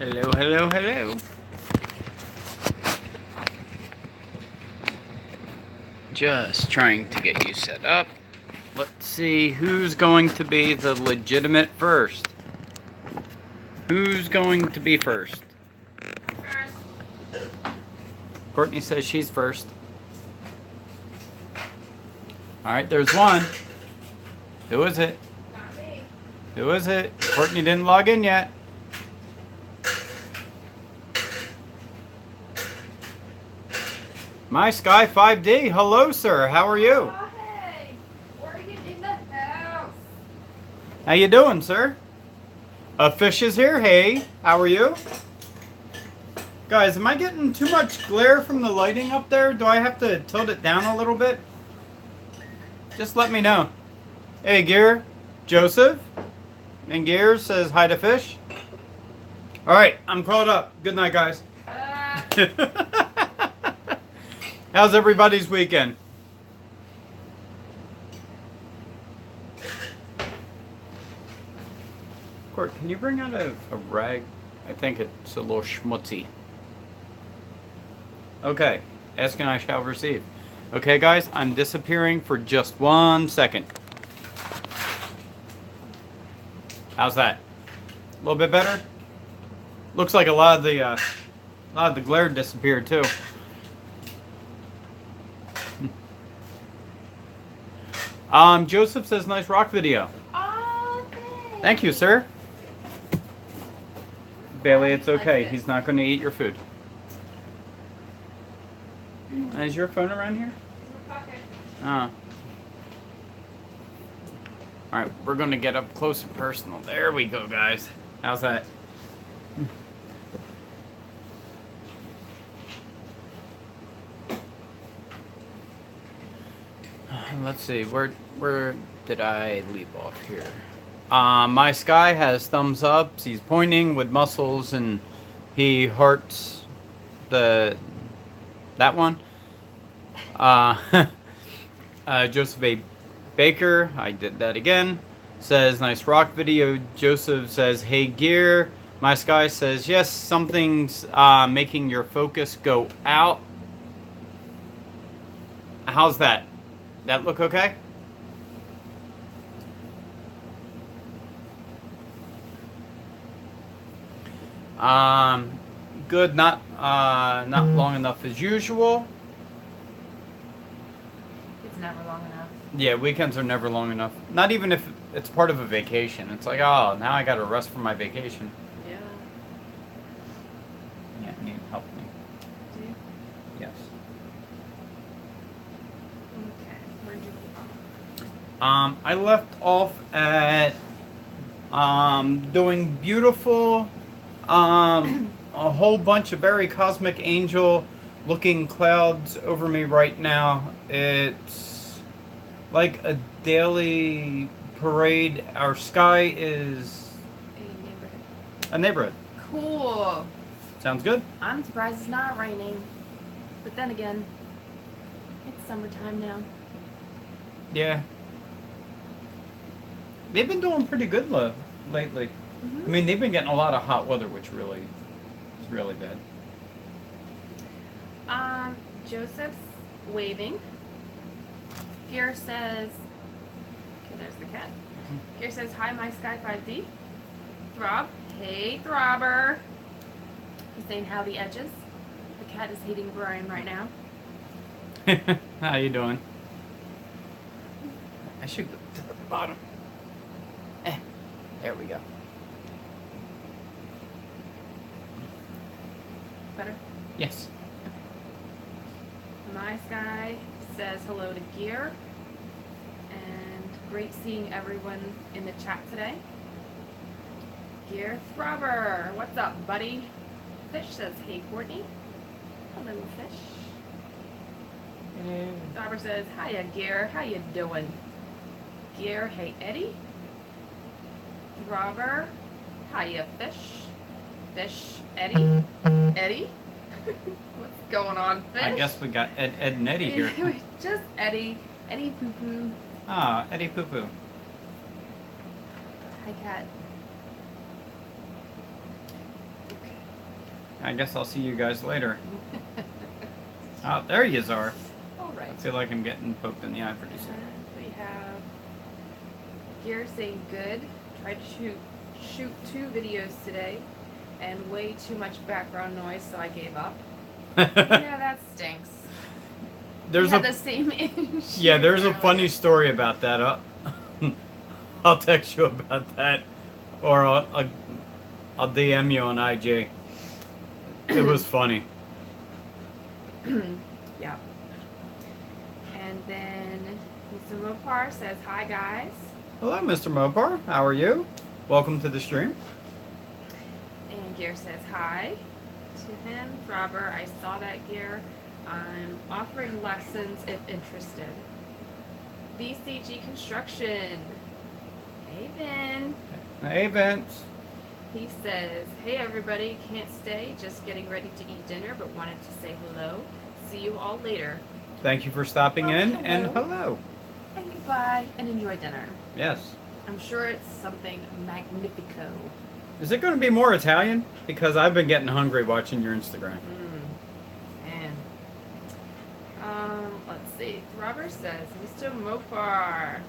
Hello, hello, hello. Just trying to get you set up. Let's see who's going to be the legitimate first. Who's going to be first? Courtney says she's first. Alright, there's one. Who is it? Not me. Who is it? Courtney didn't log in yet. My Sky 5D, hello sir, how are you? Oh, hey, we're in the house. How you doing, sir? A fish is here, hey, how are you? Guys, am I getting too much glare from the lighting up there? Do I have to tilt it down a little bit? Just let me know. Hey, Gear, Joseph, and Gear says hi to fish. Alright, I'm caught up. Good night, guys. How's everybody's weekend? Court, can you bring out a rag? I think it's a little schmutzy. Okay, ask and I shall receive. Okay, guys, I'm disappearing for just 1 second. How's that? A little bit better? Looks like a lot of the glare disappeared too. Joseph says nice rock video. Oh, Thank you, sir. Bailey, it's okay. He's not going to eat your food. Is your phone around here? Oh. Alright, we're going to get up close and personal. There we go, guys. How's that? Let's see, where did I leave off here? My Sky has thumbs up. He's pointing with muscles, and he hearts that one. Joseph A. Baker, I did that again, says nice rock video. Joseph says hey Gear. My Sky says yes, something's making your focus go out. How's that? That look okay? Good. Not long enough as usual. it's never long enough. Yeah, weekends are never long enough. Not even if it's part of a vacation. It's like, oh, now I got to rest from my vacation. Yeah. Yeah, you need help me. Do you? Yes. Okay. Where'd you leave off? I left off at doing beautiful, a whole bunch of very cosmic angel looking clouds over me right now. It's like a daily parade. Our sky is A neighborhood. a neighborhood. Cool. Sounds good? I'm surprised it's not raining. But then again, it's summertime now. Yeah. They've been doing pretty good lately. I mean, they've been getting a lot of hot weather, which really is really bad. Joseph's waving. Gear says, okay, there's the cat. Gear says, hi, my Sky 5D. Throb, hey, Throbber. He's saying howdy edges. The cat is hating Brian right now. How you doing? I should go to the bottom. There we go. Better? Yes. My Sky says hello to Gear. And great seeing everyone in the chat today. Gear Throbber, what's up, buddy? Fish says, hey, Courtney. Hello, Fish. Throbber says, hiya, Gear. How you doing? Gear, hey, Eddie. Throbber, hiya, Fish. Fish, Eddie. Eddie? What's going on, Fish? I guess we got Ed and Eddie here. Just Eddie. Eddie Poo Poo. Ah, Eddie Poo Poo. Hi, cat. I guess I'll see you guys later. Oh, there yous are. All right. I feel like I'm getting poked in the eye pretty soon. And we have Gear saying good. Tried to shoot 2 videos today, and way too much background noise, so I gave up. Yeah, that stinks. There's we had the same issue. Yeah, there's a earlier. funny story about that. I'll text you about that, or I'll DM you on IG. It was funny. Yeah. And then Mr. Mopar says, hi guys. Hello, Mr. Mopar. How are you? Welcome to the stream. And Gear says hi to him. Robert, I saw that, Gear. I'm offering lessons if interested. VCG Construction. Hey, Ben. Hey, Vince. He says, hey everybody, can't stay, just getting ready to eat dinner, but wanted to say hello. See you all later. Thank you for stopping in, Hello. and hello. And goodbye, and enjoy dinner. Yes. I'm sure it's something magnifico. Is it going to be more Italian? Because I've been getting hungry watching your Instagram. Man. Let's see. Robert says, Mr. Mopar.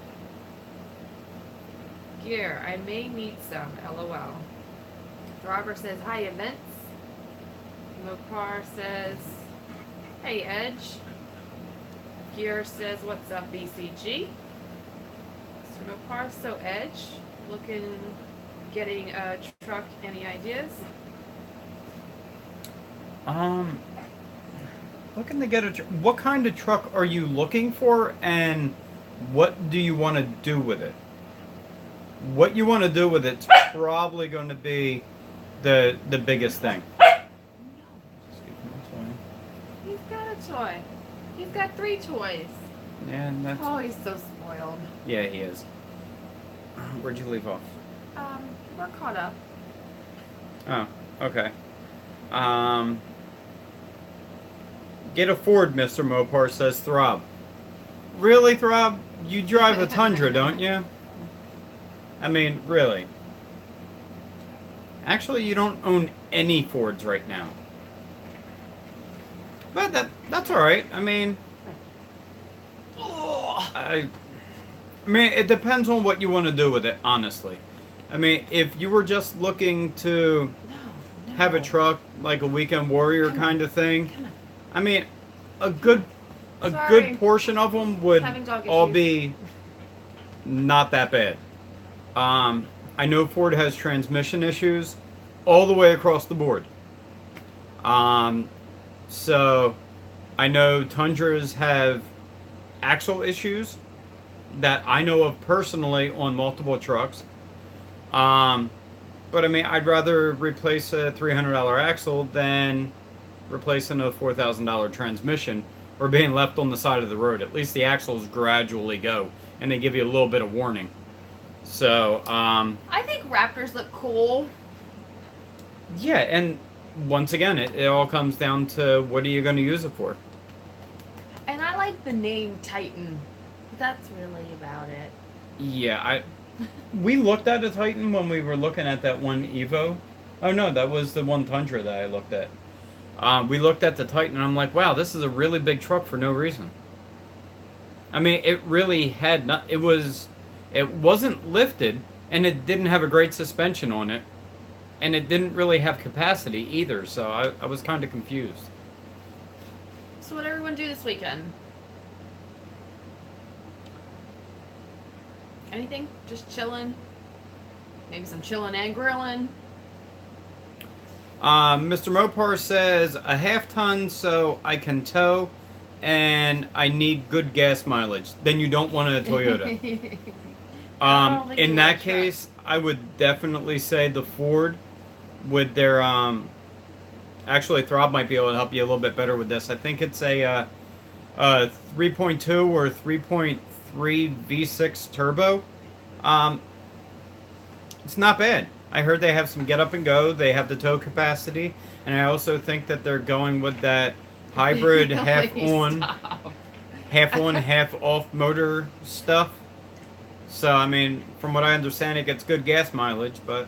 Gear, I may need some, LOL. Robert says, hi, events. Mopar says, hey, Edge. Gear says, what's up, BCG? Mr. Mopar, so Edge, getting a truck, any ideas? Looking to get what kind of truck are you looking for, and what do you want to do with it? What you want to do with it's probably going to be the biggest thing. He's got a toy. He's got 3 toys. Yeah, and that's... Oh, he's so spoiled. Yeah, he is. Where'd you leave off? We're caught up. Oh, okay. Get a Ford, Mr. Mopar, says Throb. Really, Throb? You drive a Tundra, don't you? I mean, really. Actually, you don't own any Fords right now. But that's alright. I mean... I mean, it depends on what you want to do with it, honestly. I mean, if you were just looking to have a truck, like a weekend warrior kind of thing, I mean, a good portion of them would all be not that bad. I know Ford has transmission issues all the way across the board. So I know Tundras have axle issues that I know of personally on multiple trucks. But I mean, I'd rather replace a $300 axle than replacing a $4,000 transmission or being left on the side of the road. At least the axles gradually go, and they give you a little bit of warning. So, I think Raptors look cool. yeah, and once again, it all comes down to what are you going to use it for? And I like the name Titan. That's really about it. Yeah, we looked at a Titan when we were looking at that one Evo. Oh no, that was the one Tundra that I looked at. We looked at the Titan and I'm like, wow, this is a really big truck for no reason. I mean, it really had not. It wasn't lifted, and it didn't have a great suspension on it, and it didn't really have capacity either. So I was kind of confused. So what everyone do this weekend? Anything? Just chilling? Maybe some chilling and grilling? Mr. Mopar says a half-ton so I can tow, and I need good gas mileage. Then you don't want a Toyota. In that case, I would definitely say the Ford with their actually Throb might be able to help you a little bit better with this. I think it's a 3.2 or 3.3 V6 turbo. It's not bad. I heard they have some get up and go. They have the tow capacity, and I also think that they're going with that hybrid half on, half off motor stuff. So I mean, from what I understand, it gets good gas mileage, but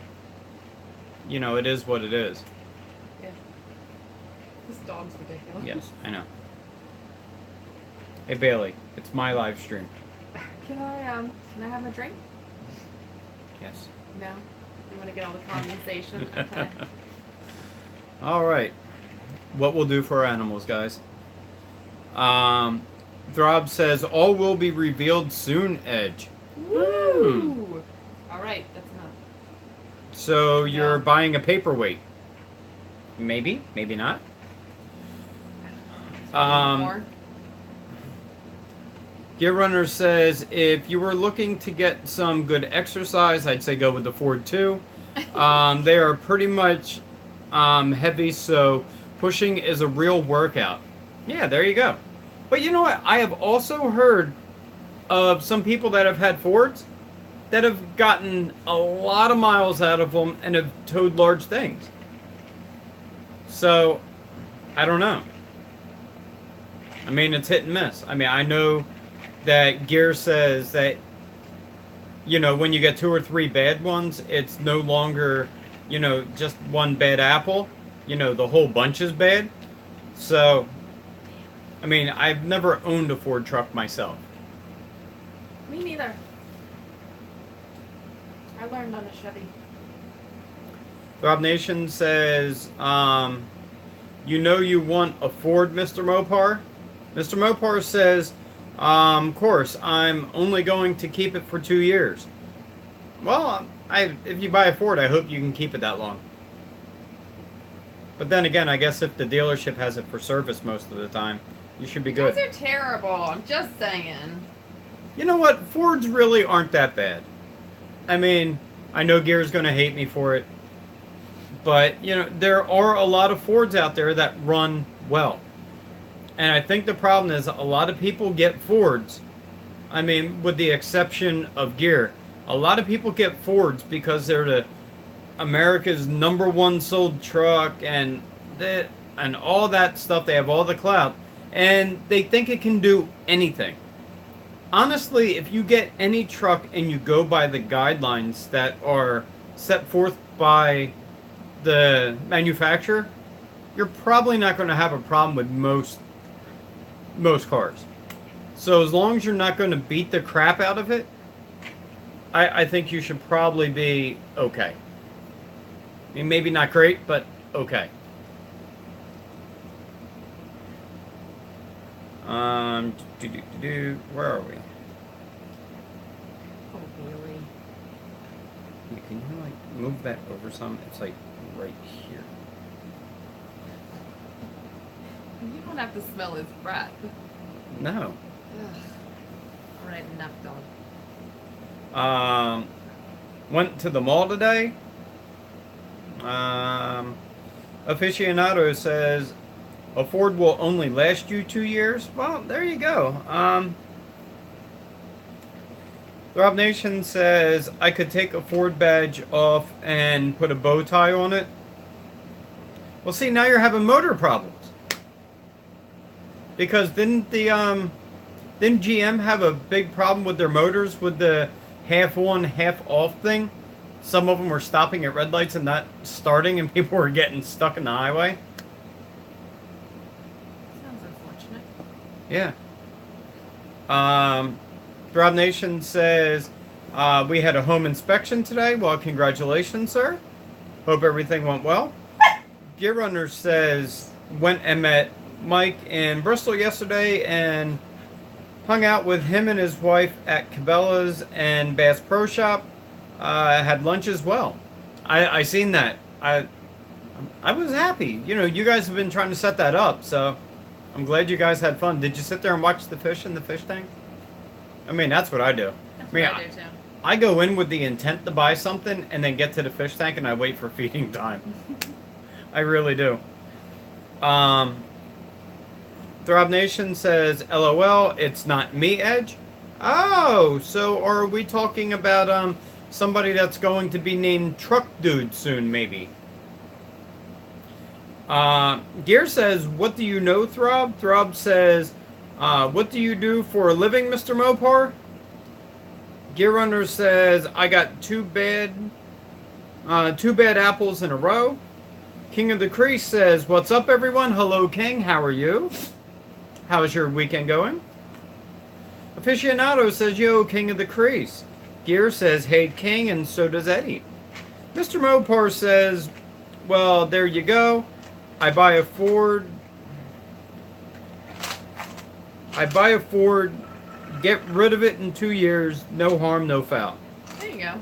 you know, it is what it is. Yeah. This dog's ridiculous. Yes, I know. Hey Bailey, it's my live stream. Can I have a drink? Yes. No. You want to get all the condensation? Okay. All right. What we'll do for our animals, guys. Throb says all will be revealed soon. Edge. Woo! All right, that's enough. So you're Yeah. buying a paperweight? Maybe, maybe not. More. Gear Runner says if you were looking to get some good exercise, I'd say go with the Ford 2. They are pretty much heavy, so pushing is a real workout. Yeah, there you go. But you know what? I have also heard of some people that have had Fords that have gotten a lot of miles out of them and have towed large things. So, I don't know. I mean, it's hit and miss. I mean, I know that Gear says that, you know, when you get 2 or 3 bad ones, it's no longer, you know, just one bad apple. You know, the whole bunch is bad. So, I mean, I've never owned a Ford truck myself. Me neither. I learned on a Chevy. Rob Nation says, you know you want a Ford, Mr. Mopar? Mr. Mopar says, of course, I'm only going to keep it for 2 years. Well, if you buy a Ford, I hope you can keep it that long. But then again, I guess if the dealership has it for service most of the time, you should be good. Those are terrible. I'm just saying. You know what? Fords really aren't that bad. I mean, I know Gear's going to hate me for it. But, you know, there are a lot of Fords out there that run well. And I think the problem is a lot of people get Fords. I mean, with the exception of Gear. A lot of people get Fords because they're America's #1 sold truck and all that stuff. They have all the clout. And they think it can do anything. Honestly, if you get any truck and you go by the guidelines that are set forth by the manufacturer, you're probably not going to have a problem with most cars. So as long as you're not going to beat the crap out of it, I think you should probably be okay. I mean, maybe not great, but okay. Where are we? Oh, really? Can you like move that over some? It's like right here. You don't have to smell his breath. No. Ugh. All right, enough, dog. Went to the mall today. Aficionado says a Ford will only last you 2 years. Well, there you go. Rob Nation says I could take a Ford badge off and put a bow tie on it. Well, see, now you're having motor problems. Because didn't GM have a big problem with their motors with the half on, half off thing? Some of them were stopping at red lights and not starting, and people were getting stuck in the highway. Sounds unfortunate. Yeah. Rob Nation says we had a home inspection today. Well, congratulations, sir. Hope everything went well. Gear Runner says went and met Mike in Bristol yesterday and hung out with him and his wife at Cabela's and Bass Pro Shop. Had lunch as well. I seen that. I was happy. You know, you guys have been trying to set that up, so I'm glad you guys had fun. Did you sit there and watch the fish in the fish tank? I mean, that's what I do. That's I mean, what I do too. I go in with the intent to buy something and then get to the fish tank and I wait for feeding time. I really do. Throb Nation says, LOL, it's not me, Edge. Oh, so are we talking about somebody that's going to be named Truck Dude soon, maybe? Gear says, what do you know, Throb? Throb says, what do you do for a living, Mr. Mopar? Gear Runner says, I got two bad apples in a row. King of the Crease says, "What's up, everyone? Hello, King. How are you? How's your weekend going?" Aficionado says, "Yo, King of the Crease." Gear says, "Hey, King," and so does Eddie. Mr. Mopar says, "Well, there you go. I buy a Ford. Get rid of it in 2 years. No harm, no foul." There you go.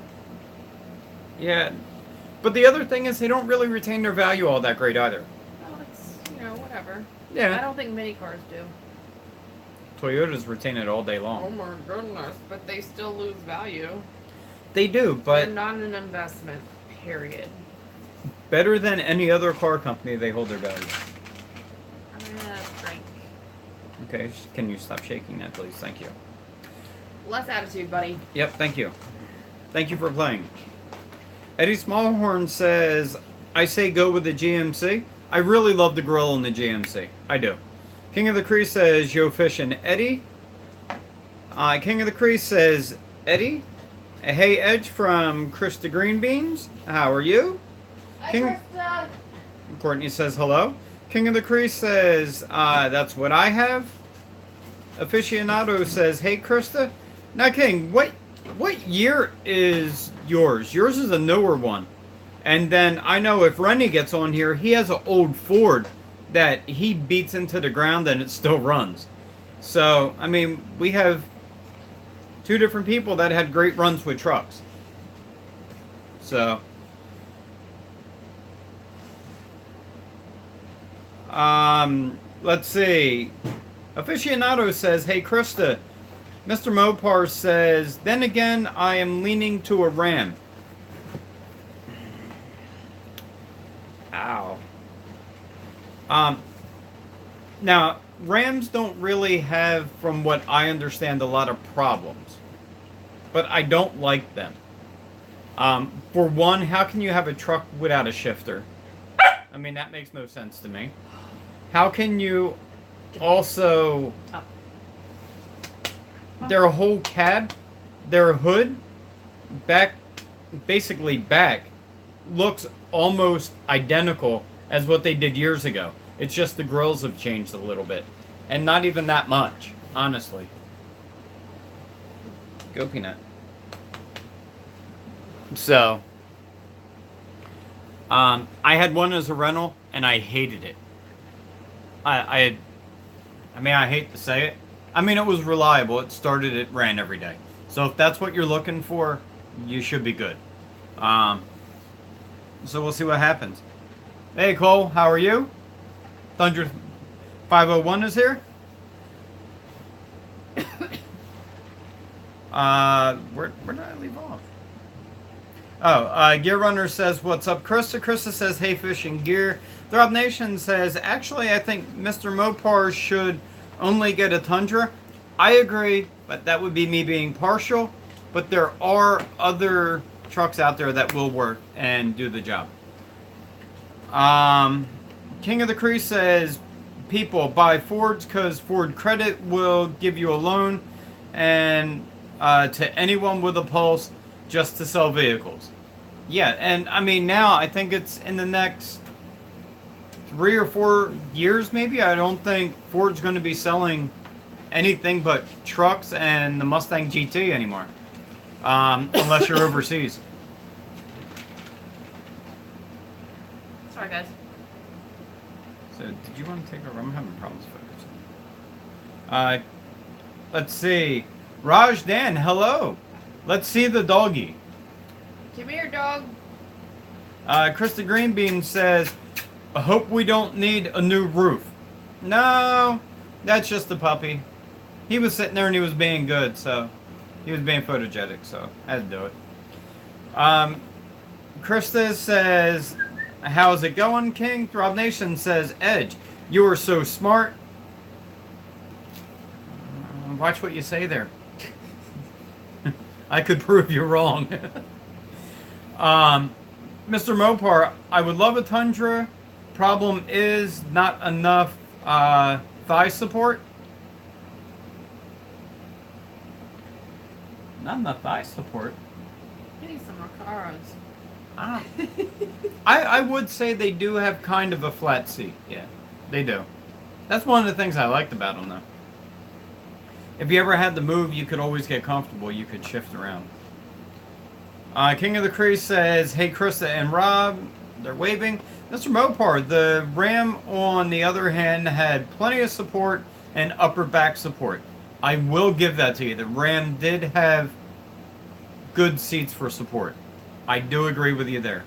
Yeah. But the other thing is they don't really retain their value all that great either. Well, it's, whatever. I Yeah. don't think mini cars do. Toyotas retain it all day Oh long. my goodness, but they still lose value. They do, but They're not an investment, period. better than any other car company, they hold their value. I'm gonna drink. Okay, can you stop shaking that, please? Thank you. Less attitude, buddy. Yep, thank you. Thank you for playing. Eddie Smallhorn says, "I say go with the GMC. I really love the grill in the GMC. I do." King of the Crease says, "Yo, Fish and Eddie." King of the Crease says, "Eddie." Hey, Edge from Krista Green Beans. How are you? Hi, King- Krista. Courtney says hello. King of the Crease says, "That's what I have." Aficionado says, "Hey, Krista." Now, King, what year is yours? Yours is a newer one. And then I know if Rennie gets on here, he has an old Ford that he beats into the ground and it still runs. So, I mean, we have two different people that had great runs with trucks. So, let's see. Aficionado says, "Hey, Krista." Mr. Mopar says, "Then again, I am leaning to a Ram." Ow. Now, Rams don't really have, from what I understand, a lot of problems. But I don't like them. For one, how can you have a truck without a shifter? I mean, that makes no sense to me. How can you also... Their whole cab, their hood, basically back, looks almost identical as what they did years ago. It's just the grills have changed a little bit. And not even that much, honestly. Go Peanut. So, I had one as a rental, and I hated it. I hate to say it. I mean, it was reliable. It started, it ran every day. So if that's what you're looking for, you should be good. So we'll see what happens. Hey, Cole, how are you? Thunder 501 is here. Where did I leave off? Oh, Gear Runner says, "What's up, Krista?" Krista says, "Hey, Fish and Gear." Throb Nation says, "Actually, I think Mr. Mopar should only get a Tundra." I agree, but that would be me being partial. But there are other trucks out there that will work and do the job. King of the Crease says, "People buy Fords because Ford Credit will give you a loan and to anyone with a pulse just to sell vehicles." Yeah, and I mean now I think it's in the next 3 or 4 years maybe. I don't think Ford's going to be selling anything but trucks and the Mustang GT anymore, unless you're overseas. Sorry, guys. So, did you want to take over? I'm having problems focusing. Let's see. Raj Dan, hello. Let's see the doggy. Come here, dog. Krista Greenbean says, "I hope we don't need a new roof." No, that's just the puppy. He was sitting there and he was being good, so he was being photogenic, so I had to do it. Krista says, "How's it going, King?" Throb Nation says, "Edge, you are so smart." Watch what you say there. I could prove you wrong. Mr. Mopar, I would love a Tundra. Problem is not enough thigh support. Not enough thigh support. Getting some Macaros. I don't. I would say they do have kind of a flat seat. Yeah, they do. That's one of the things I liked about them, though. If you ever had to move, you could always get comfortable. You could shift around. King of the Crease says, "Hey, Krista and Rob." They're waving. Mr. Mopar, the Ram, on the other hand, had plenty of support and upper back support. I will give that to you. The Ram did have good seats for support. I do agree with you there.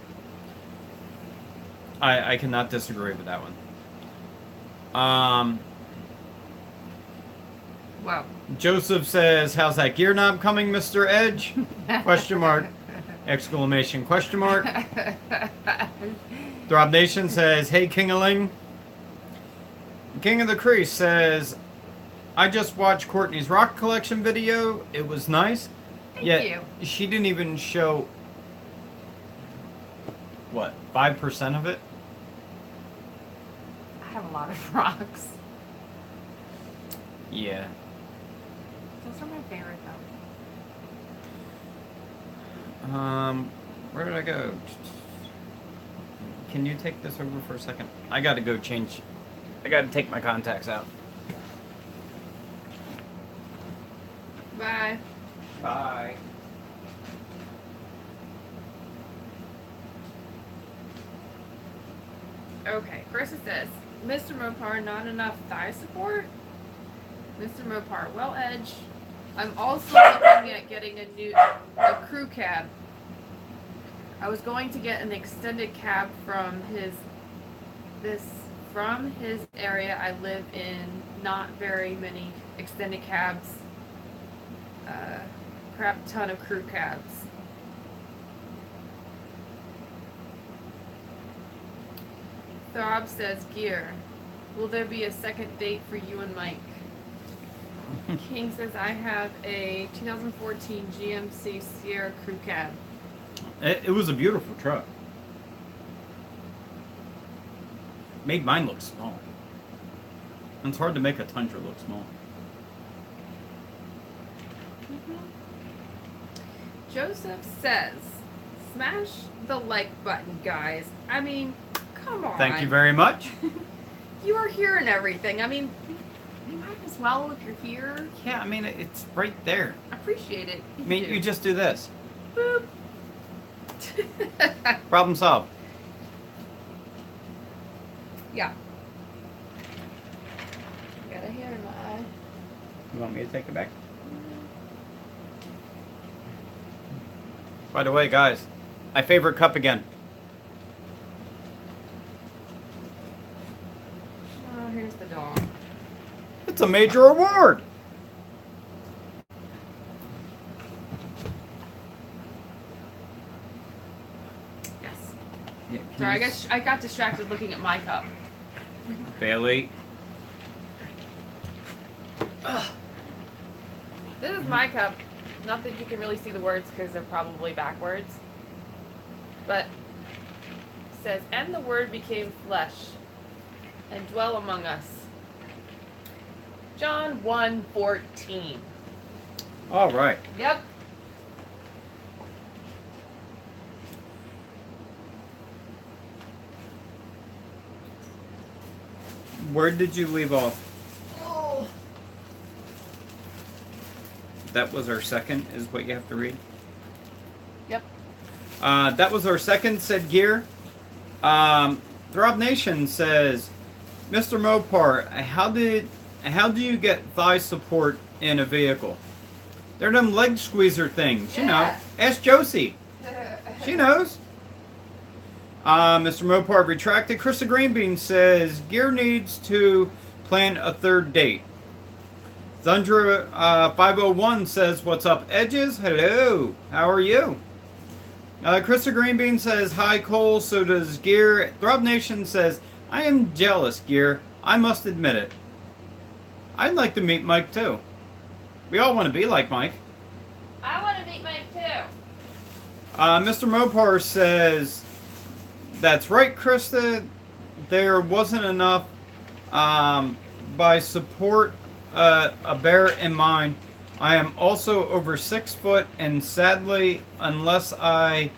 I cannot disagree with that one. Wow. Joseph says, "How's that gear knob coming, Mr. Edge?" Question mark. Exclamation question mark. Throb Nation says, "Hey, Kingaling." King of the Crease says, "I just watched Courtney's rock collection video. It was nice." Thank you. She didn't even show, what, 5% of it? I have a lot of rocks. Yeah. Those are my favorite though. Where did I go? Can you take this over for a second? I gotta go change. I gotta take my contacts out. Bye. Bye. Okay, first it says, Mr. Mopar, not enough thigh support? Mr. Mopar, well, Edge. I'm also looking at getting a crew cab. I was going to get an extended cab from his area I live in. Not very many extended cabs. Crap ton of crew cabs. Throb says, "Gear, will there be a second date for you and Mike?" King says, "I have a 2014 GMC Sierra crew cab." It was a beautiful truck. Made mine look small. It's hard to make a Tundra look small. Joseph says, "Smash the like button, guys. I mean, come on." Thank you very much. You are hearing everything. I mean, you might as well if you're here. Yeah, I mean, it's right there. Appreciate it. I mean, you just do this. Boop. Problem solved. Yeah. Got a hair in my eye. You want me to take it back? By the way, guys, my favorite cup again. Oh, here's the dog. It's a major award. Yes. Yeah, Sorry, I got distracted looking at my cup. Bailey. Ugh. This is my cup. Not that you can really see the words because they're probably backwards. But it says, "And the word became flesh and dwell among us." John 1:14. All right. Yep. Where did you leave off? Oh. That was our second, is what you have to read. Yep. That was our second, said Gear. Throb Nation says, "Mr. Mopar, how do you get thigh support in a vehicle?" They're them leg squeezer things, you know. Ask Josie. She knows. Mr. Mopar retracted. Krista Greenbean says, "Gear needs to plan a third date." Thundra 501 says, "What's up, Edges? Hello. How are you?" Krista Greenbean says, "Hi, Cole. So does Gear." Throb Nation says, "I am jealous, Gear. I must admit it. I'd like to meet Mike, too. We all want to be like Mike." I want to meet Mike too. Mr. Mopar says, "That's right, Krista. There wasn't enough by support a bear in mind. I am also over 6 foot, and sadly, unless I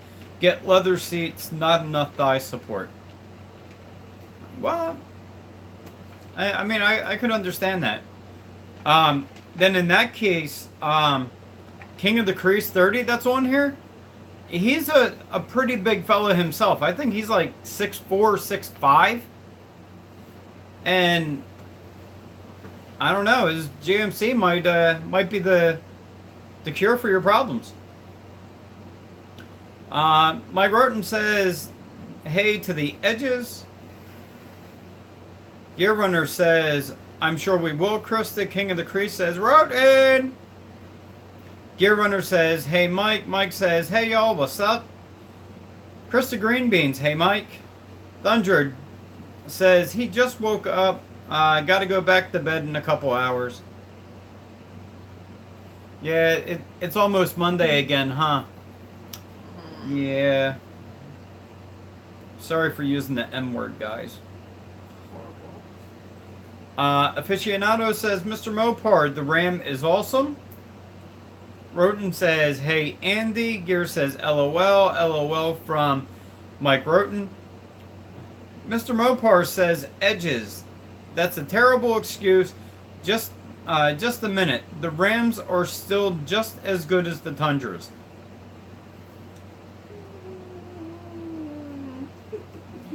Get leather seats, not enough thigh support. Well, I mean, I could understand that. Then in that case, King of the Crease 30 that's on here, he's a pretty big fellow himself. I think he's like 6'4", 6'5". And I don't know, his GMC might be the cure for your problems. Mike Roten says, hey to the edges. Gear Runner says, I'm sure we will. Chris, the King of the Crease, says, Roten. Gear Runner says, hey Mike. Mike says, hey y'all, what's up? Chris the Green Beans, hey Mike. Thunder says, he just woke up. Gotta go back to bed in a couple hours. Yeah, it's almost Monday again, huh? Yeah. Sorry for using the M word, guys. Aficionado says, Mr. Mopar, the Ram is awesome. Roten says, hey Andy. Gear says, LOL. LOL from Mike Roten. Mr. Mopar says, edges. That's a terrible excuse. Just a minute. The Rams are still just as good as the Tundras.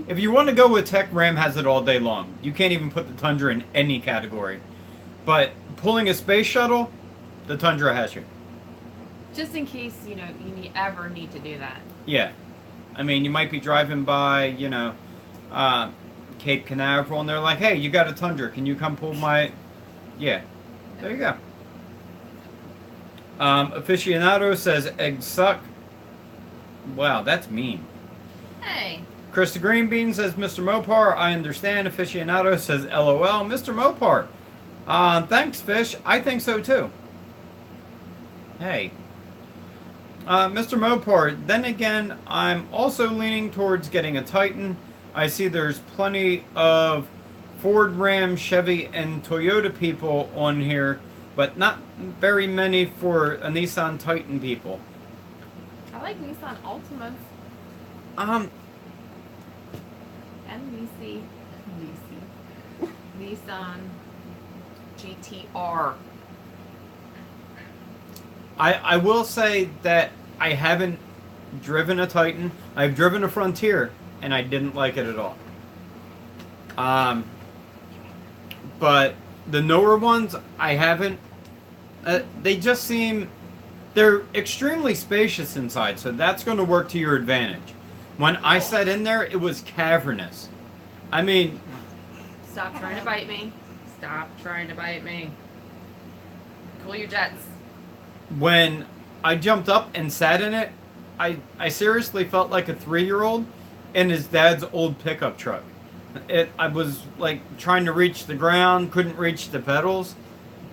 If you want to go with tech, Ram has it all day long. You can't even put the Tundra in any category. But pulling a space shuttle, the Tundra has you. Just in case, you ever need to do that. Yeah. I mean, you might be driving by, Cape Canaveral, and they're like, hey, you got a Tundra. Can you come pull my... Yeah. There you go. Aficionado says, eggs suck. Wow, that's mean. Hey. Chris the Green Bean says, Mr. Mopar, I understand. Aficionado says, LOL. Mr. Mopar, thanks, Fish. I think so, too. Hey. Mr. Mopar, then again, I'm also leaning towards getting a Titan. I see there's plenty of Ford, Ram, Chevy, and Toyota people on here, but not very many for a Nissan Titan people. I like Nissan Altimas. And Nissan GTR. I will say that I haven't driven a Titan. I've driven a Frontier, and I didn't like it at all. But the newer ones, I haven't. They just seem... They're extremely spacious inside, so that's going to work to your advantage. When I sat in there, it was cavernous. I mean... Stop trying to bite me. Stop trying to bite me. Cool your jets. When I jumped up and sat in it, I seriously felt like a 3-year-old in his dad's old pickup truck. I was like trying to reach the ground, couldn't reach the pedals.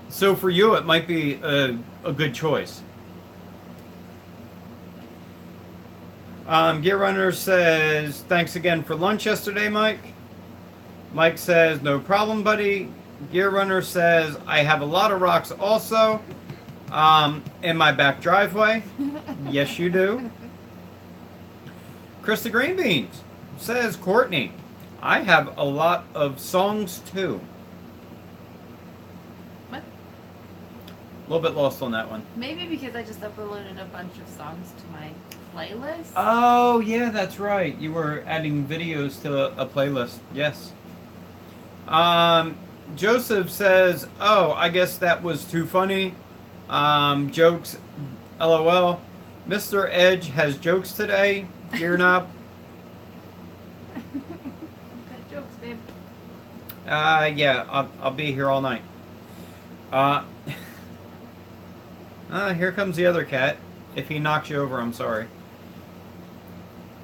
So for you, it might be a good choice. Gear Runner says, thanks again for lunch yesterday, Mike. Mike says, no problem, buddy. Gear Runner says, I have a lot of rocks also in my back driveway. Yes, you do. Chris the Green Beans says, Courtney, I have a lot of songs too. What? A little bit lost on that one. Maybe because I just uploaded a bunch of songs to my playlist. Oh, yeah, that's right. You were adding videos to a playlist. Yes. Joseph says, oh, I guess that was too funny. Jokes, LOL. Mr. Edge has jokes today. Gear Knob. Good jokes, babe. Yeah, I'll be here all night. Here comes the other cat. If he knocks you over, I'm sorry.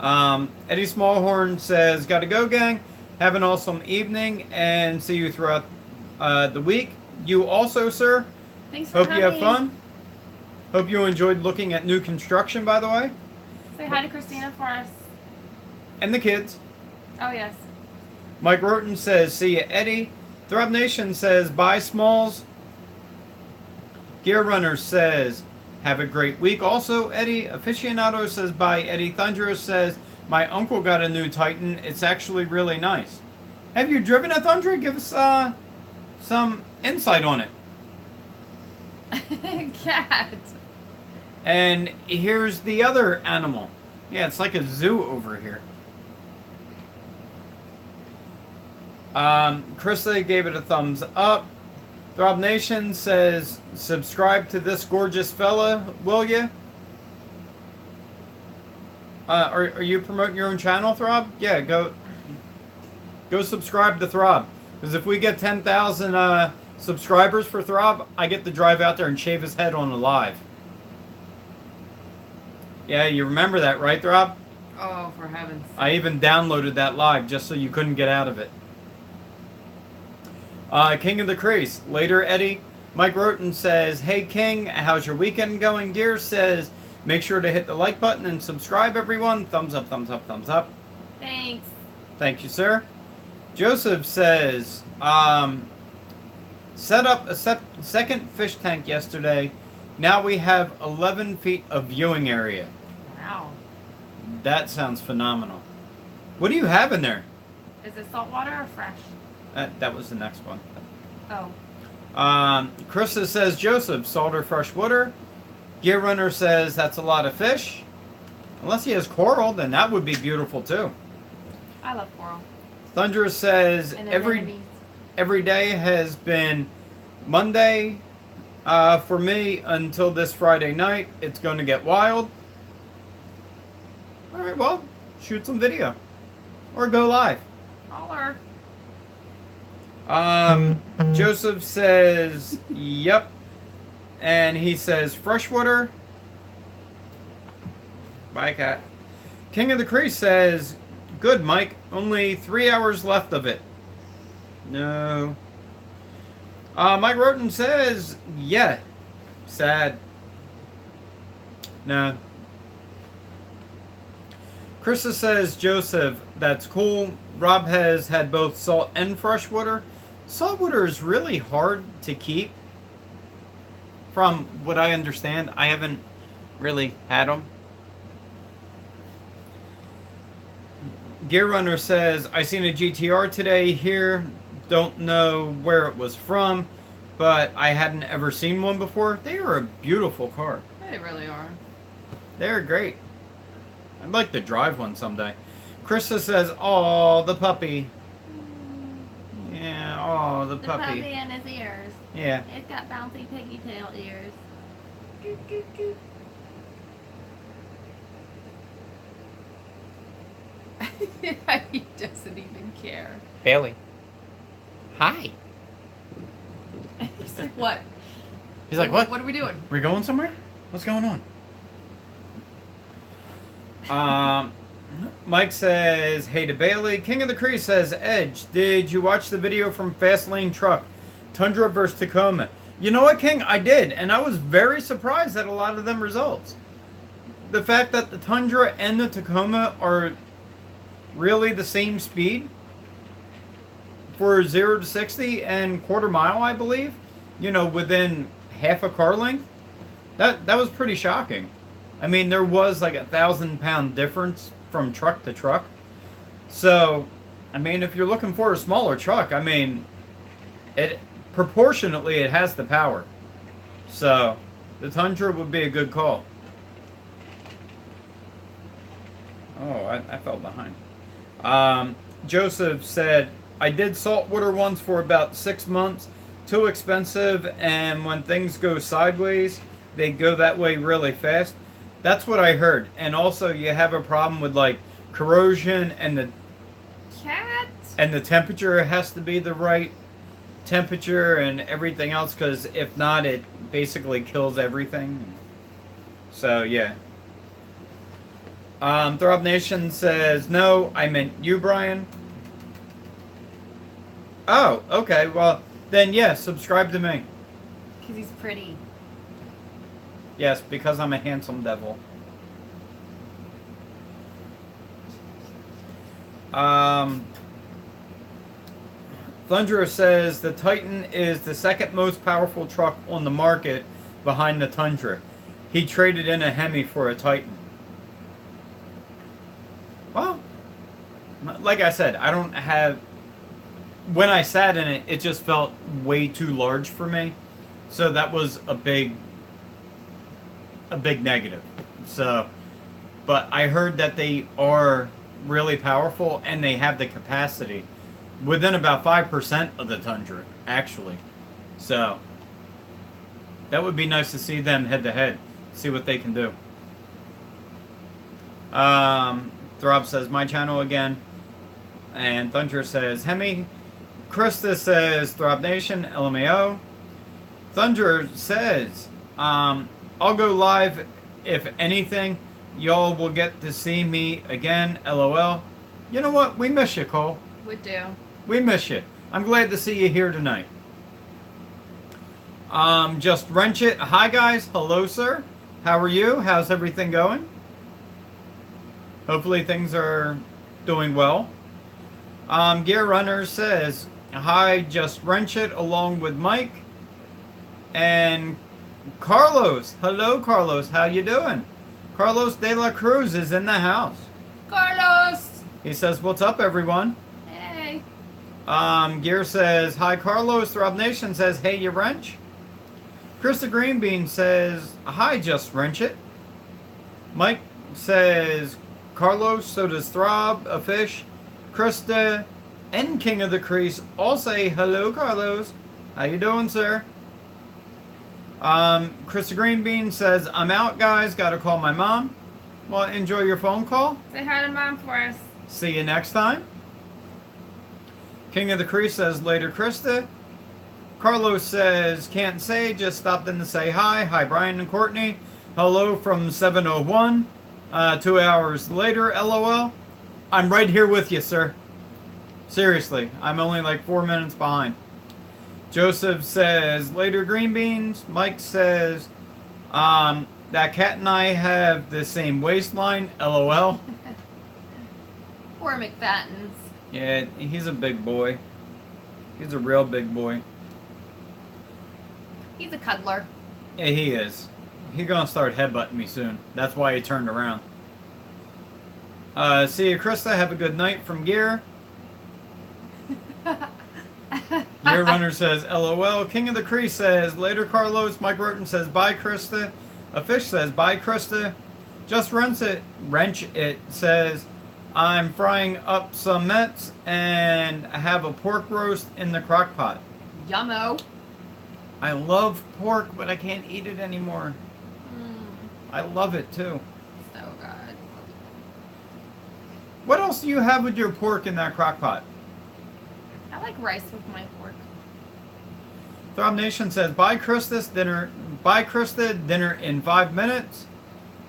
Eddie Smallhorn says, gotta go, gang. Have an awesome evening, and see you throughout the week. You also, sir. Thanks for Hope coming. you have fun. Hope you enjoyed looking at new construction, by the way. Say hi to Christina for us. And the kids. Oh, yes. Mike Roten says, see ya, Eddie. Throb Nation says, bye, Smalls. Gear Runner says, Have a great week. Also, Eddie Aficionado says bye. Eddie Thunderous says, my uncle got a new Titan. It's actually really nice. Have you driven a Thundra? Give us some insight on it. Cat. And here's the other animal. Yeah, it's like a zoo over here. Krista gave it a thumbs up. Throb Nation says, subscribe to this gorgeous fella, will you? Are you promoting your own channel, Throb? Yeah, go subscribe to Throb. Because if we get 10,000 subscribers for Throb, I get to drive out there and shave his head on the live. Yeah, you remember that, right, Throb? Oh, for heaven's sake. I even downloaded that live just so you couldn't get out of it. King of the Crease. Later, Eddie. Mike Roten says, hey, King, how's your weekend going? Dear says, make sure to hit the like button and subscribe, everyone. Thumbs up, thumbs up, thumbs up. Thanks. Thank you, sir. Joseph says, set up a second fish tank yesterday. Now we have 11 feet of viewing area. Wow. That sounds phenomenal. What do you have in there? Is it saltwater or fresh? That was the next one. Oh. Krista says, Joseph, salt or fresh water. Gear Runner says, that's a lot of fish. Unless he has coral, then that would be beautiful too. I love coral. Thunderous says, every day has been Monday for me until this Friday night. It's going to get wild. Alright, well, shoot some video. Or go live. Holler. Joseph says, yep. And he says, freshwater. Bye, cat. King of the Crease says, good, Mike. Only 3 hours left of it. No. Mike Roten says, yeah. Sad. No. Krista says, Joseph, that's cool. Rob has had both salt and freshwater. Saltwater is really hard to keep. From what I understand, I haven't really had them. Gear Runner says, I seen a GTR today here. Don't know where it was from, but I hadn't ever seen one before. They are a beautiful car. They really are. They're great. I'd like to drive one someday. Krista says, "Oh, the puppy." Yeah, oh, the puppy. The puppy and his ears. Yeah. It's got bouncy piggy tail ears. He doesn't even care. Bailey. Hi. He's like, what? He's like, what? What are we doing? We going somewhere? What's going on? Mike says, hey to Bailey. King of the Crease says, Edge, did you watch the video from Fast Lane Truck? Tundra versus Tacoma. You know what, King? I did, and I was very surprised at a lot of them results. The fact that the Tundra and the Tacoma are really the same speed for 0 to 60 and quarter mile, I believe. You know, within half a car length. That was pretty shocking. I mean, there was like 1,000-pound difference from truck to truck. So, I mean, if you're looking for a smaller truck, I mean, it proportionately it has the power. So, the Tundra would be a good call. Oh, I fell behind. Joseph said, I did saltwater once for about 6 months. Too expensive, and when things go sideways, they go that way really fast. That's what I heard. And also, you have a problem with like corrosion and the temperature has to be the right temperature and everything else, because if not, it basically kills everything. So yeah. Throb Nation says, no, I meant you, Brian. Oh, okay. Well, then yes, subscribe to me. Because he's pretty. Yes, because I'm a handsome devil. Thunderer says the Titan is the second most powerful truck on the market behind the Tundra. he traded in a Hemi for a Titan. Well, like I said, I don't have... When I sat in it, it just felt way too large for me. So that was a big negative. So, but I heard that they are really powerful and they have the capacity within about 5% of the Tundra, actually. So, that would be nice to see them head to head, see what they can do. Throb says, my channel again. And Thunder says, Hemi. Krista says, Throb Nation, LMAO. Thunder says, I'll go live if anything. Y'all will get to see me again, LOL. You know what? We miss you, Cole. We do. We miss you. I'm glad to see you here tonight. Just wrench it. Hi, guys. Hello, sir. How are you? How's everything going? Hopefully things are doing well. Gear Runner says, hi, just wrench it along with Mike. And Carlos. Hello, Carlos. How you doing? Carlos de la Cruz is in the house. Carlos! He says, what's up, everyone? Hey. Gear says, hi, Carlos. Throb Nation says, hey, you wrench. Krista Greenbean says, hi, just wrench it. Mike says, Carlos, so does Throb, a fish. Krista and King of the Crease all say, hello, Carlos. How you doing, sir? Krista Greenbean says, I'm out, guys. Got to call my mom. Well, enjoy your phone call. Say hi to Mom for us. See you next time. King of the Crease says, later, Krista. Carlos says, can't say, just stopped in to say hi. Hi, Brian and Courtney. Hello from 701. 2 hours later, LOL. I'm right here with you, sir. Seriously, I'm only like 4 minutes behind. Joseph says, later, green beans. Mike says, that cat and I have the same waistline, LOL. Poor McFattens. Yeah, he's a big boy. He's a real big boy. He's a cuddler. Yeah, he is. He's gonna start headbutting me soon. That's why he turned around. See you, Krista. Have a good night from Gear. Gear Runner says, LOL. King of the Crease says, later, Carlos. Mike Roten says, bye, Krista. A fish says, bye, Krista. Just wrench it says, I'm frying up some Mets and have a pork roast in the crock pot. Yummo. I love pork, but I can't eat it anymore. I love it too. So good. What else do you have with your pork in that crock pot? I like rice with my pork. Throb Nation says, bye, Krista, dinner. Bye, Krista, dinner in 5 minutes.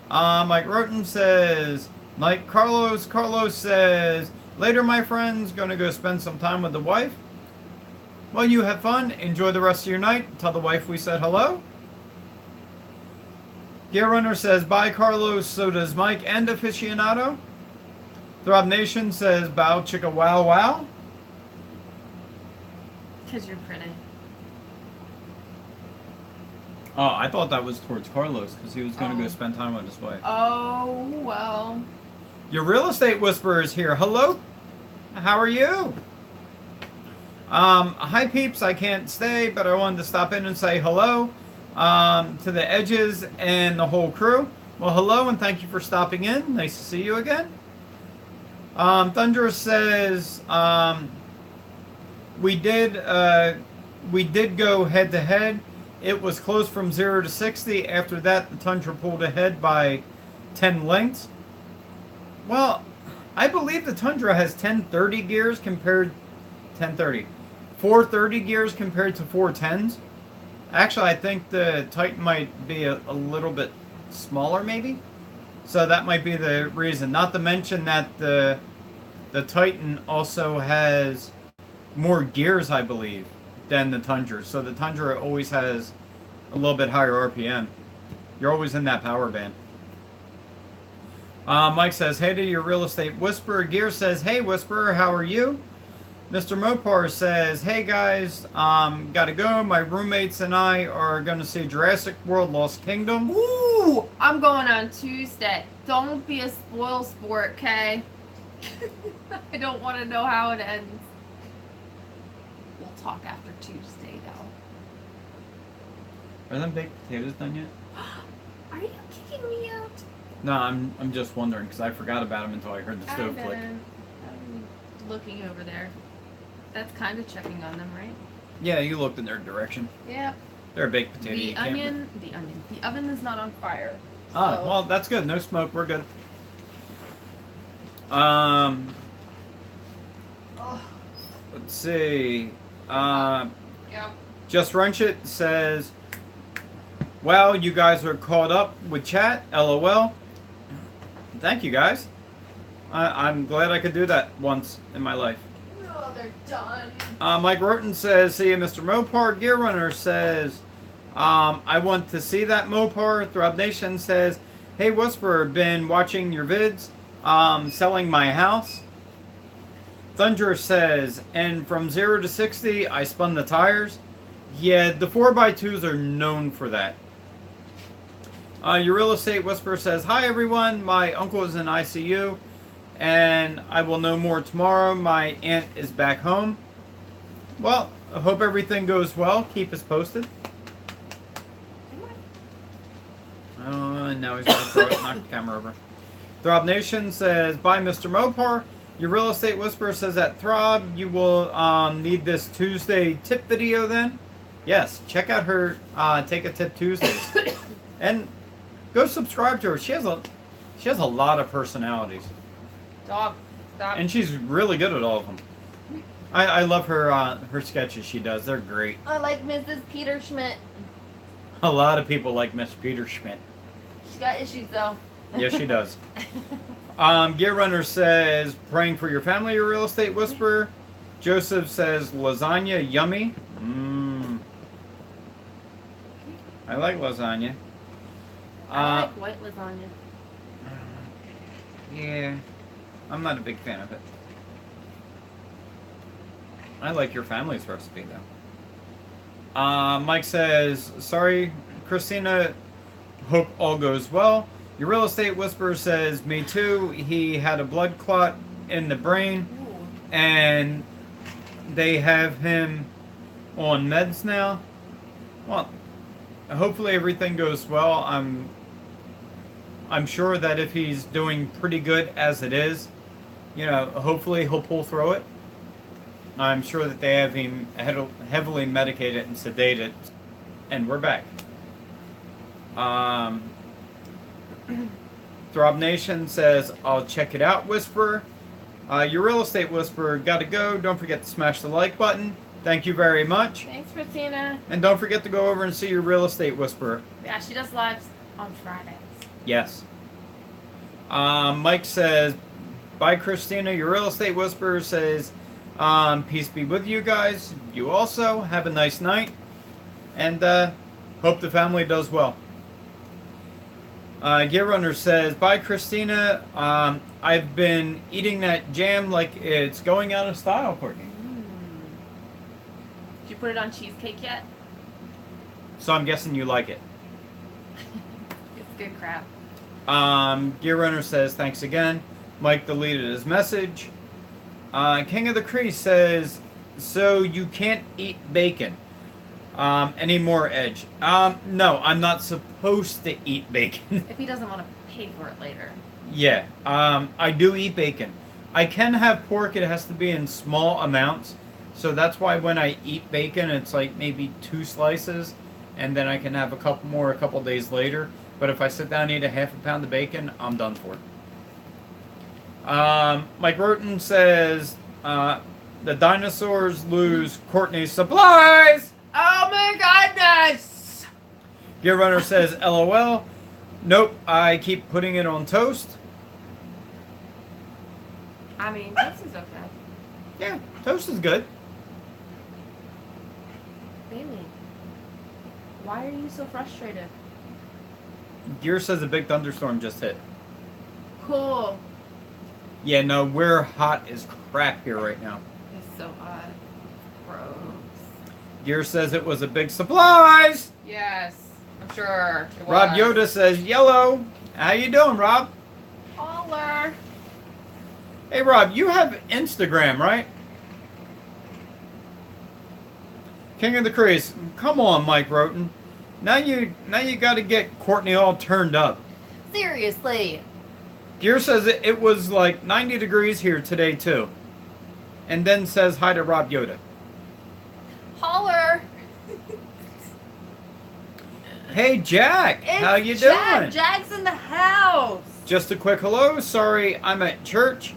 Mike Roten says, like Carlos. Carlos says, later, my friends, gonna go spend some time with the wife. Well, you have fun. Enjoy the rest of your night. Tell the wife we said hello. Gear Runner says, bye, Carlos. So does Mike and Aficionado. Throb Nation says, bow, chicka, wow, wow. Because you're pretty. Oh, I thought that was towards Carlos because he was going to go spend time with his wife. Oh, well. Your real estate whisperer is here. Hello. How are you? Hi, peeps. I can't stay, but I wanted to stop in and say hello to the Edges and the whole crew. Well, hello, and thank you for stopping in. Nice to see you again. Thunderous says, we did go head to head. It was close from 0 to 60. After that, the Tundra pulled ahead by 10 lengths. Well, I believe the Tundra has 1030 gears compared 430 gears compared to 410s. Actually, I think the Titan might be a little bit smaller, maybe. So that might be the reason. Not to mention that the Titan also has more gears, I believe, than the Tundra. So the Tundra always has a little bit higher RPM. You're always in that power band. Mike says, hey to your real estate whisperer. Gear says, hey, whisperer, how are you? Mr. Mopar says, "Hey guys, gotta go. My roommates and I are gonna see Jurassic World: Lost Kingdom." Ooh, I'm going on Tuesday. Don't be a spoil sport, okay? I don't want to know how it ends. We'll talk after Tuesday, though. Are them baked potatoes done yet? Are you kicking me out? No, I'm just wondering because I forgot about them until I heard the stove click. I'm looking over there. That's kind of checking on them, right? Yeah, you looked in their direction. Yep. They're a baked potato. The oven is not on fire. Ah, so- well, that's good. No smoke. We're good. Oh. Let's see. Yep. Just Wrench It says, "Wow, you guys are caught up with chat. LOL." Thank you, guys. I'm glad I could do that once in my life. Oh, they're done. Mike Roten says, "See you, Mr. Mopar." Gear Runner says, "I want to see that Mopar." Throb Nation says, "Hey, Whisper, been watching your vids. Selling my house." Thunder says, "And from 0 to 60, I spun the tires." Yeah, the 4x2s are known for that. Your Real Estate Whisperer says, "Hi, everyone. My uncle is in ICU, and I will know more tomorrow. My aunt is back home." Well, I hope everything goes well. Keep us posted. And now he's going to throw it, knock the camera over. Throb Nation says, "Bye, Mr. Mopar." Your Real Estate Whisperer says that Throb, you will need this Tuesday tip video then. Yes, check out her Take a Tip Tuesdays. And go subscribe to her. She has a lot of personalities. Dog, stop. And she's really good at all of them. I love her sketches she does. They're great. I like Mrs. Peter Schmidt. A lot of people like Miss Peter Schmidt. She's got issues though. Yes, she does. Gear Runner says, "Praying for your family, your Real Estate Whisperer." Joseph says, "Lasagna, yummy." I like lasagna. I like white lasagna. Yeah, I'm not a big fan of it. I like your family's recipe though. Mike says, "Sorry, Christina. Hope all goes well." Your Real Estate Whisperer says, "Me too. He had a blood clot in the brain, and they have him on meds now." Well, hopefully everything goes well. I'm sure that if he's doing pretty good as it is, hopefully he'll pull through it. I'm sure that they have him heavily medicated and sedated, and we're back. Throb Nation says, "I'll check it out, Whisperer." Your Real Estate Whisperer, gotta go. Don't forget to smash the like button. Thank you very much. Thanks, Christina. And don't forget to go over and see your Real Estate Whisperer. Yeah, she does lives on Fridays. Yes. Mike says, "Bye, Christina." Your Real Estate Whisperer says, "Peace be with you guys. You also have a nice night. And hope the family does well." Gear Runner says, "Bye, Christina. I've been eating that jam like it's going out of style, Courtney." Did you put it on cheesecake yet? So I'm guessing you like it. It's good crap. Gear Runner says, "Thanks again." Mike deleted his message. King of the Cree says, "So you can't eat bacon anymore, Edge?" No, I'm not supposed to eat bacon. If he doesn't want to pay for it later. Yeah, I do eat bacon. I can have pork. It has to be in small amounts. So that's why when I eat bacon, it's like maybe 2 slices, and then I can have a couple more a couple days later. But if I sit down and eat a half a pound of bacon, I'm done for. Mike Roten says, "The dinosaurs lose Courtney's supplies." Oh my goodness! Gear Runner says, "LOL. Nope, I keep putting it on toast." I mean, this is okay. Yeah, toast is good. Bailey, why are you so frustrated? Gear says a big thunderstorm just hit. Cool. Yeah, no, we're hot as crap here right now. It's so hot. Gross. Gear says it was a big surprise. Yes, I'm sure. It Rob was. Yoda says yellow. How you doing, Rob? Holler. Hey, Rob, you have Instagram, right? King of the Crease. Come on, Mike Roten. Now you got to get Courtney all turned up. Seriously. Gear says it was like 90 degrees here today too, and then says hi to Rob Yoda. Holler. Hey, Jack. How you Jack. doing? Jack's in the house. Just a quick hello. Sorry, I'm at church.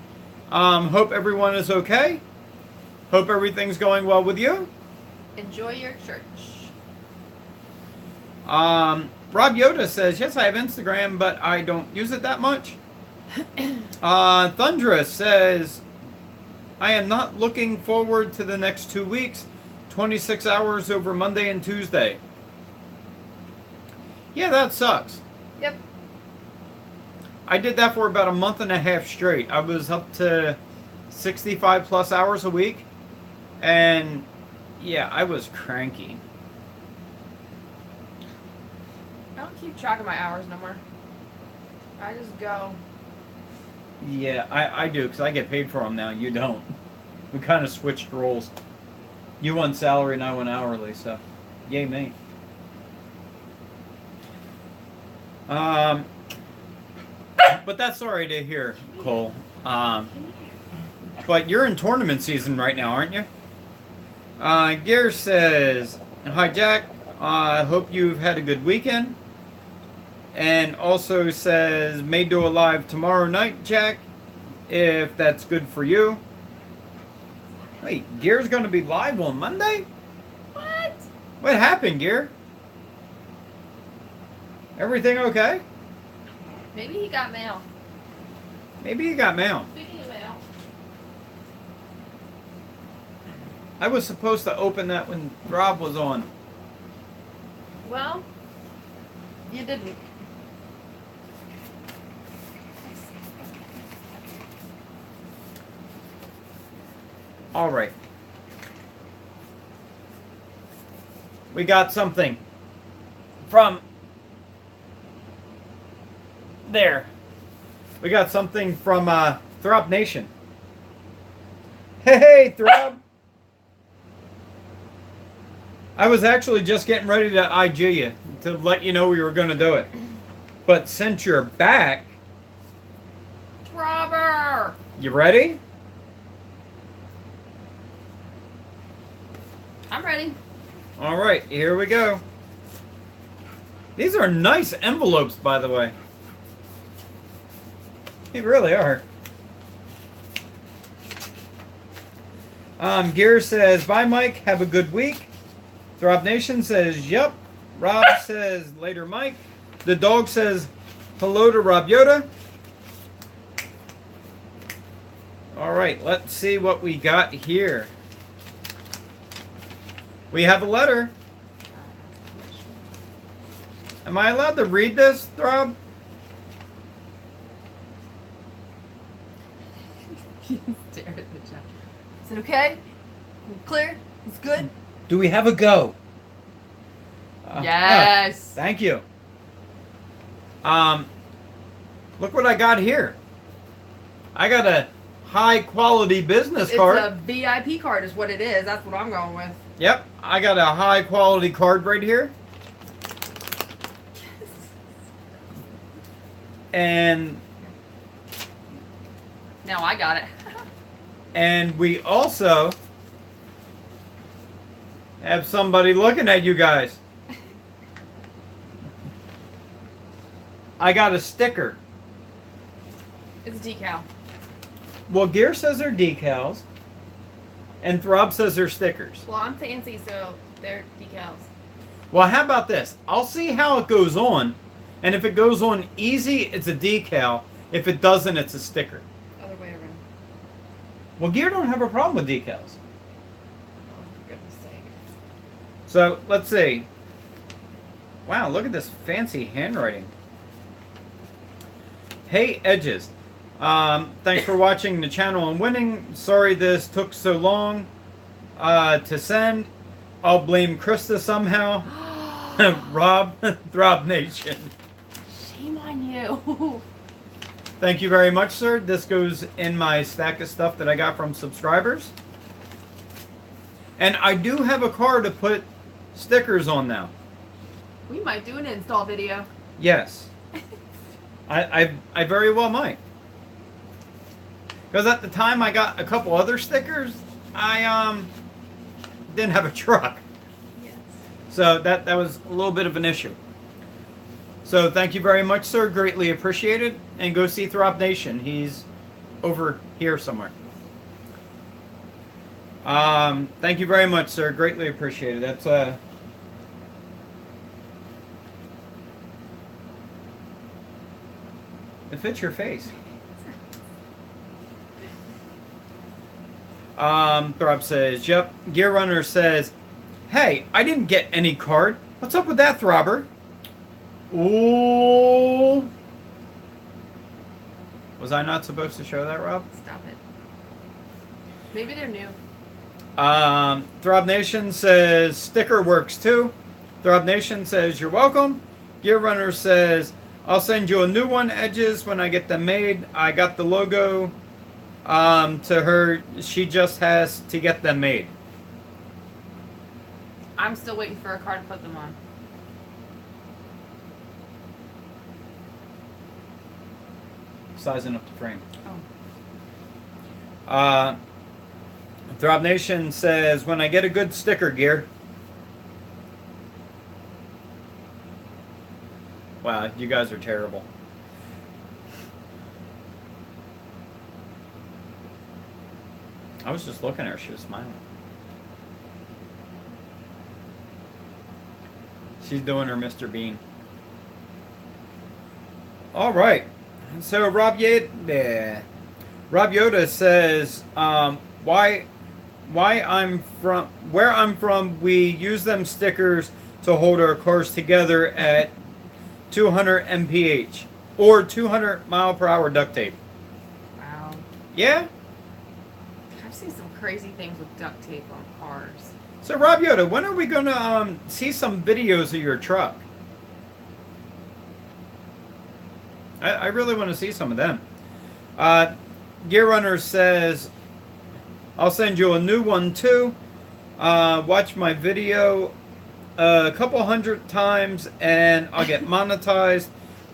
Hope everyone is okay. Hope everything's going well with you. Enjoy your church. Rob Yoda says, yes, I have Instagram, but I don't use it that much. Thundress says, I am not looking forward to the next 2 weeks. 26 hours over Monday and Tuesday. Yeah, that sucks. Yep. I did that for about a month and a half straight. I was up to 65 plus hours a week. And yeah, I was cranky. I don't keep track of my hours no more. I just go. Yeah, I do, because I get paid for them now. You don't. We kind of switched roles. You went salary and I went hourly, so yay me. But that's sorry to hear, Cole. But you're in tournament season right now, aren't you? Gear says, hi Jack, I hope you've had a good weekend. And also says, may do a live tomorrow night, Jack, if that's good for you. Wait, Gear's going to be live on Monday? What? What happened, Gear? Everything okay? Maybe he got mail. Maybe you got mail. Speaking of mail. I was supposed to open that when Rob was on. Well, you didn't. All right. We got something from there. We got something from Throb Nation. Hey, Throb. I was actually just getting ready to IG you to let you know we were going to do it. But since you're back, Robber! you ready? I'm ready. All right, here we go. These are nice envelopes, by the way. They really are. Gear says, bye, Mike. Have a good week. Throb Nation says, yep. Rob says, later, Mike. The dog says, hello to Rob Yoda. All right, let's see what we got here. We have a letter. Am I allowed to read this, Throb? Stare at the chat. Is it okay? Clear? It's good? Do we have a go? Yes. Thank you. Look what I got here. I got a high quality business card. It's a VIP card is what it is. That's what I'm going with. Yep, I got a high quality card right here. And Now I got it. and we also have somebody looking at you guys. I got a sticker. It's a decal. Well, Gear says they're decals, and Throb says they're stickers. Well, I'm fancy, so they're decals. Well, how about this? I'll see how it goes on, and if it goes on easy, it's a decal. If it doesn't, it's a sticker. Other way around. Well, Gear don't have a problem with decals. Oh, for goodness sake. So, let's see. Wow, look at this fancy handwriting. Hey, Edges. Thanks for watching the channel and winning. Sorry this took so long. to send. I'll blame Krista somehow. Rob, Throb Nation. Shame on you. Thank you very much, sir. This goes in my stack of stuff that I got from subscribers. And I do have a car to put stickers on now. We might do an install video. Yes. I very well might. Because at the time I got a couple other stickers, I didn't have a truck. Yes. So that was a little bit of an issue. So thank you very much, sir. Greatly appreciated. And go see Throb Nation. He's over here somewhere. Thank you very much, sir. Greatly appreciated. That's it fits your face. Throb says, yep. Gear Runner says, hey, I didn't get any card. What's up with that, Throbber? Ooh. Was I not supposed to show that, Rob? Stop it. Maybe they're new. Throb Nation says, sticker works too. Throb Nation says, you're welcome. Gear Runner says, I'll send you a new one, Edges, when I get them made. I got the logo to her. She just has to get them made. I'm still waiting for a card to put them on. Sizing up the frame. Oh. Throb Nation says, when I get a good sticker, Gear. Wow, you guys are terrible. I was just looking at her. She was smiling. She's doing her Mr. Bean. All right. So Rob Yoda says, where I'm from, we use them stickers to hold our cars together at 200 mph or 200 mile per hour duct tape. Wow. Yeah. I've seen some crazy things with duct tape on cars. So Rob Yoda, when are we gonna see some videos of your truck? I really want to see some of them. Gear Runner says, I'll send you a new one too. Watch my video a couple hundred times and I'll get monetized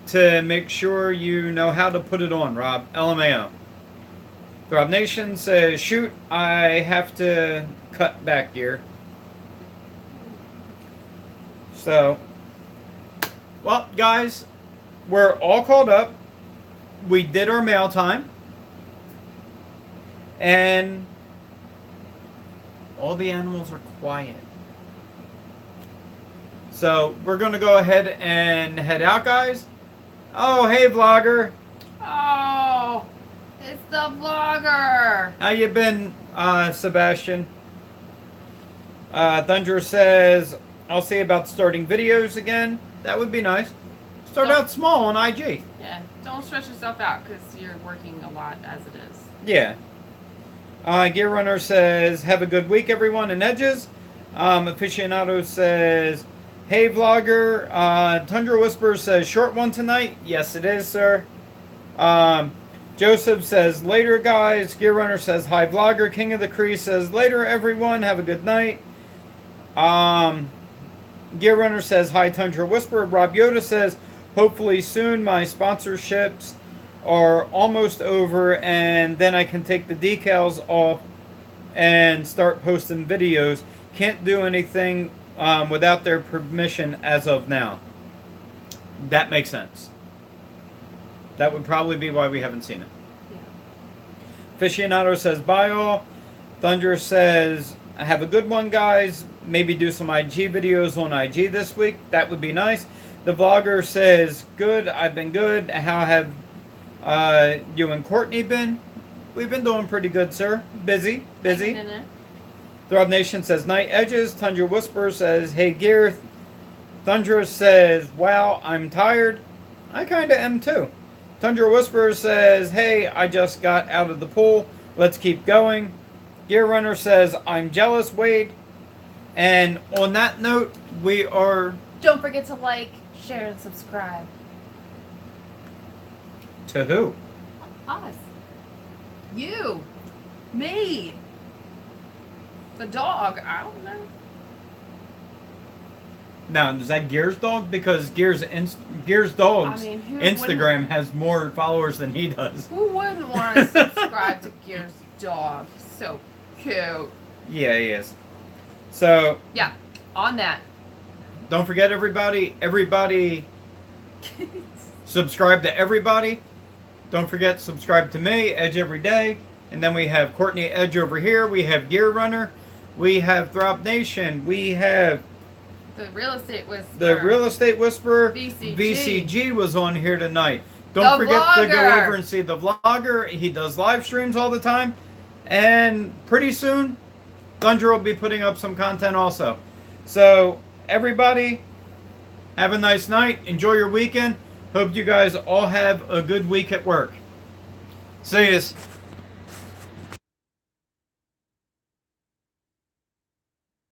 to make sure you know how to put it on, Rob. LMAO. Throb Nation says, shoot, I have to cut back, Gear. So, well, guys, we're all caught up. We did our mail time. And all the animals are quiet. So, we're going to go ahead and head out, guys. Oh, hey, vlogger. Oh, it's the vlogger. How you been, Sebastian? Thunder says, I'll see about starting videos again. That would be nice. Start out small on IG. Yeah, don't stress yourself out because you're working a lot as it is. Yeah. Gear Runner says, have a good week, everyone, and Edges. Aficionado says, hey, vlogger. Tundra Whisperer says, short one tonight. Yes, it is, sir. Joseph says, later, guys. Gear Runner says, hi, vlogger. King of the Cree says, later, everyone. Have a good night. Gear Runner says, hi, Tundra Whisperer. Rob Yoda says, hopefully soon. My sponsorships are almost over, and then I can take the decals off and start posting videos. Can't do anything without their permission as of now. That makes sense. That would probably be why we haven't seen it. Yeah. Aficionado says, bye all. Thunder says, have a good one, guys. Maybe do some IG videos on IG this week. That would be nice. The vlogger says, good. I've been good. How have you and Courtney been? We've been doing pretty good, sir. Busy. Throb Nation says, night, Edges. Tundra Whisperer says, hey, Gear. Thundra says, wow, I'm tired. I kind of am too. Tundra Whisperer says, hey, I just got out of the pool. Let's keep going. Gear Runner says, I'm jealous, Wade. And on that note, we are... Don't forget to like, share, and subscribe. To who? Us. You. Me. The dog. I don't know. Now, is that Gear's dog? Because Gear's dog's Instagram has more followers than he does. Who wouldn't want to subscribe to Gear's dog? So cute. Yeah, he is. So... Yeah, on that. Don't forget, everybody, subscribe to everybody. Don't forget, subscribe to me, Edge Every Day. And then we have Courtney Edge over here. We have Gear Runner. We have Throb Nation. We have... The Real Estate Whisperer. The Real Estate Whisperer. VCG. VCG was on here tonight. Don't forget to go over and see the vlogger. He does live streams all the time. And pretty soon, Thunder will be putting up some content also. So, everybody, have a nice night. Enjoy your weekend. Hope you guys all have a good week at work. See yous.